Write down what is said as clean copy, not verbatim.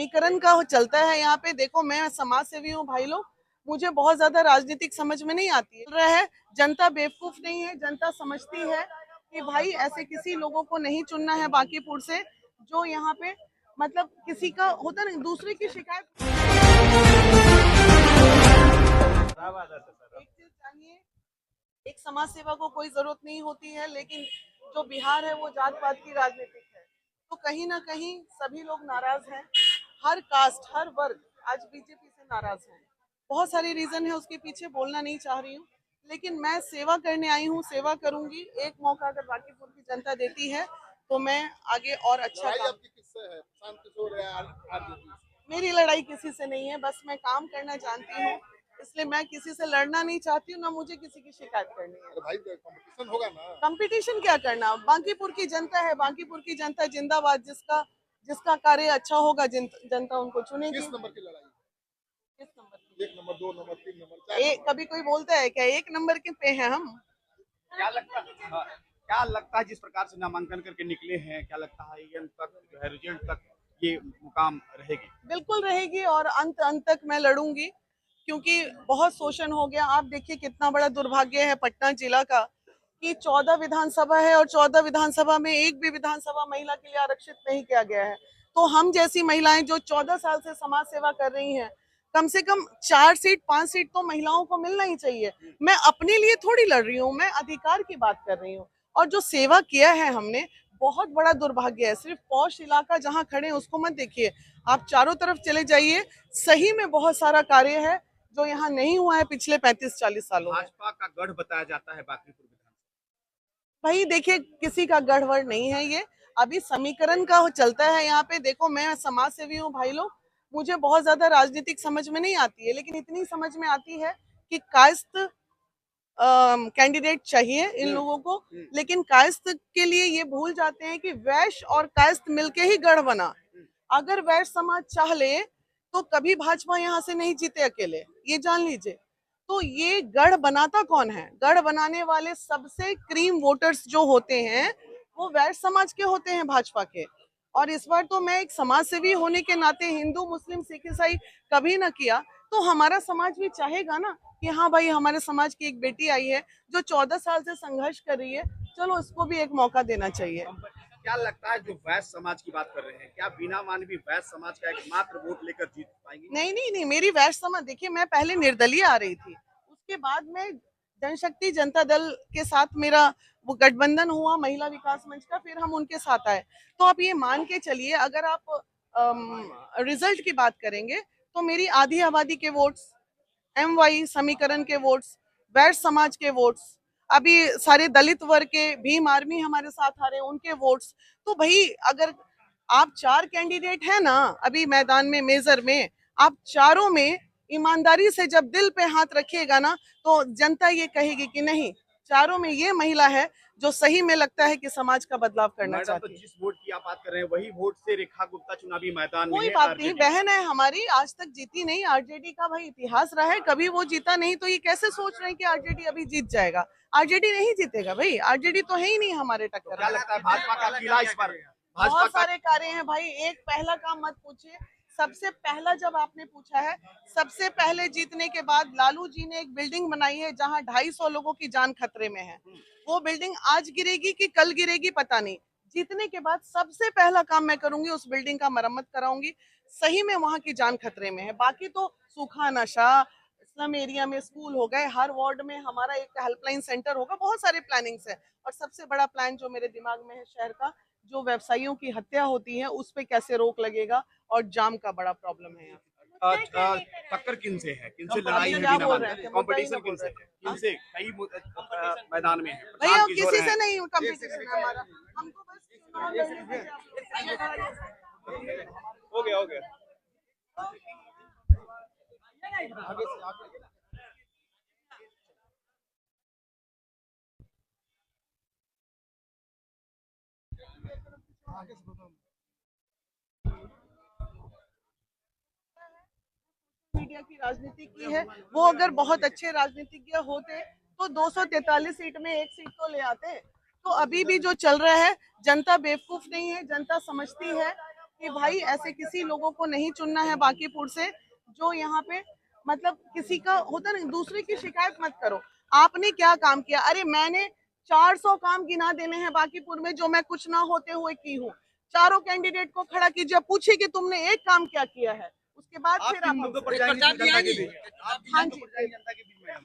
समीकरण का चलता है यहाँ पे। देखो, मैं समाज सेवी हूँ भाई लोग, मुझे बहुत ज्यादा राजनीतिक समझ में नहीं आती है। जनता बेवकूफ नहीं है, जनता समझती है कि भाई ऐसे किसी लोगों को नहीं चुनना है बांकीपुर से जो यहाँ पे मतलब किसी का होता नहीं, दूसरे की शिकायत। एक चीज चाहिए, एक समाज सेवा को कोई जरूरत नहीं होती है, लेकिन जो बिहार है वो जात पात की राजनीतिक है, तो कहीं ना कहीं सभी लोग नाराज हैं। हर कास्ट, हर वर्ग आज बीजेपी से नाराज है। बहुत सारे रीजन है, उसके पीछे बोलना नहीं चाह रही हूँ, लेकिन मैं सेवा करने आई हूँ, सेवा करूंगी। एक मौका अगर बांकीपुर की जनता देती है तो मैं आगे और अच्छा काम। मेरी लड़ाई किसी से नहीं है, बस मैं काम करना जानती हूँ, इसलिए मैं किसी से लड़ना नहीं चाहती हूँ, ना मुझे किसी की शिकायत करनी है। भाई कंपटीशन होगा ना। कंपटीशन क्या करना, बांकीपुर की जनता है, बांकीपुर की जनता जिंदाबाद। जिसका जिसका कार्य अच्छा होगा जनता उनको चुनेगी। किस नंबर की लड़ाई? किस नंबर की? 1 नंबर, 2 नंबर, 3 नंबर, 4 नंबर। कभी कोई बोलता है क्या 1 नंबर के पे हैं हम? क्या लगता है जिस प्रकार से नामांकन करके निकले हैं, क्या लगता है एम तक जो है रिजल्ट तक ये मुकाम रहेगी? बिल्कुल रहेगी, और अंत अंत तक मैं लड़ूंगी, क्योंकि बहुत शोषण हो गया। आप देखिए कितना बड़ा दुर्भाग्य है पटना जिला का कि 14 विधानसभा है और 14 विधानसभा में एक भी विधानसभा महिला के लिए आरक्षित नहीं किया गया है। तो हम जैसी महिलाएं जो 14 साल से समाज सेवा कर रही हैं, कम से कम 4 सीट 5 सीट तो महिलाओं को मिलना ही चाहिए। मैं अपने लिए थोड़ी लड़ रही हूँ, मैं अधिकार की बात कर रही हूँ। और जो सेवा किया है हमने, बहुत बड़ा दुर्भाग्य है। सिर्फ पौष इलाका जहाँ खड़े हैं उसको मत देखिए, आप चारों तरफ चले जाइए, सही में बहुत सारा कार्य है जो यहाँ नहीं हुआ है पिछले 35-40 सालों में। भाजपा का गढ़ बताया जाता है बांकीपुर विधानसभा। भाई देखिए, किसी का गड़बड़ नहीं है, ये अभी समीकरण का चलता है यहाँ पे। देखो, मैं समाज सेवी हूँ भाई लोग, मुझे बहुत ज्यादा राजनीतिक समझ में नहीं आती है, लेकिन इतनी समझ में आती है कि कायस्थ कैंडिडेट चाहिए इन लोगों को। लेकिन कायस्थ के लिए ये भूल जाते हैं कि वैश्य और कायस्थ मिलके ही गढ़ बना। अगर वैश्य समाज चाह ले तो कभी भाजपा यहाँ से नहीं जीते अकेले, ये जान लीजिए। तो ये गढ़ बनाता कौन है? गढ़ बनाने वाले सबसे क्रीम वोटर्स जो होते हैं वो वैश्य समाज के होते हैं, भाजपा के। और इस बार तो मैं एक समाज सेवी होने के नाते, हिंदू मुस्लिम सिख ईसाई कभी ना किया, तो हमारा समाज भी चाहेगा ना कि हाँ भाई, हमारे समाज की एक बेटी आई है जो 14 साल से संघर्ष कर रही है, चलो उसको भी एक मौका देना चाहिए। क्या लगता है जो वैश्य समाज की बात कर रहे हैं, क्या बीना मानवी वैश्य समाज का एकमात्र वोट लेकर जीत पाएंगे? नहीं नहीं नहीं, मेरी वैश्य समाज, देखिए मैं पहले निर्दलीय आ रही थी, उसके बाद में जनशक्ति जनता दल के साथ मेरा वो गठबंधन हुआ महिला विकास मंच का, फिर हम उनके साथ आए। तो आप ये मान के चलिए, अगर आप रिजल्ट की बात करेंगे तो मेरी आधी आबादी के वोट्स, MY समीकरण के वोट्स, वैश्य समाज के वोट्स, अभी सारे दलित वर्ग के भीम आर्मी हमारे साथ आ रहे हैं उनके वोट्स। तो भाई अगर आप 4 कैंडिडेट हैं ना अभी मैदान में, मेजर में, आप चारों में ईमानदारी से जब दिल पे हाथ रखिएगा ना, तो जनता ये कहेगी कि नहीं, चारों में ये महिला है जो सही में लगता है कि समाज का बदलाव करना चाहती है। तो जिस वोट की आप बात कर रहे हैं वही वोट से रेखा गुप्ता चुनावी मैदान में कोई है। बात नहीं, बहन है हमारी, आज तक जीती नहीं। RJD का भाई इतिहास रहा है, कभी वो जीता नहीं, तो ये कैसे सोच रहे हैं कि RJD अभी जीत जाएगा? RJD नहीं जीतेगा भाई, RJD तो है ही नहीं हमारे टक्कर। क्या लगता है भाजपा का किला इस बार? बहुत सारे कार्य हैं भाई, एक पहला काम मत पूछिए। सबसे पहला जब आपने पूछा है, सबसे पहले जीतने के बाद लालू जी ने एक बिल्डिंग बनाई है जहां 250 लोगों की जान खतरे में है। वो बिल्डिंग आज गिरेगी कि कल गिरेगी पता नहीं। जीतने के बाद सबसे पहला काम मैं करूंगी, उस बिल्डिंग का मरम्मत कराऊंगी। सही में वहां की जान खतरे में है। बाकी तो सूखा नशा, स्लम एरिया में स्कूल हो गए, हर वार्ड में हमारा एक हेल्पलाइन सेंटर होगा, बहुत सारे प्लानिंग्स है। और सबसे बड़ा प्लान जो मेरे दिमाग में है, शहर का जो व्यवसायियों की हत्या होती है उस पे कैसे रोक लगेगा, और जाम का बड़ा प्रॉब्लम है यहाँ। टक्कर किन से है, किन से लड़ाई है? क्या बोल रहे हैं? कंपटीशन किन से है? किन से? कई मैदान में है भैया, किसी से नहीं कंपटीशन है हमारा, हमको बस चुनाव लड़ने से। हो गया आगे से आगे। मीडिया की राजनीति की है, वो अगर बहुत अच्छे राजनीतिज्ञ होते तो 243 सीट में 1 सीट तो ले आते। तो अभी भी जो चल रहा है, जनता बेवकूफ नहीं है, जनता समझती है कि भाई ऐसे किसी लोगों को नहीं चुनना है बांकीपुर से जो यहाँ पे मतलब किसी का होता ना, दूसरे की शिकायत मत करो। आपने क्या काम किया? अरे मैंने 400 काम गिना देने हैं बांकीपुर में जो मैं कुछ ना होते हुए की हूँ। चारों कैंडिडेट को खड़ा कीजिए, पूछिए कि तुमने एक काम क्या किया है, उसके बाद फिर आप मुद्दों पर जाएंगे जनता के बीच। हाँ जी जनता के बीच में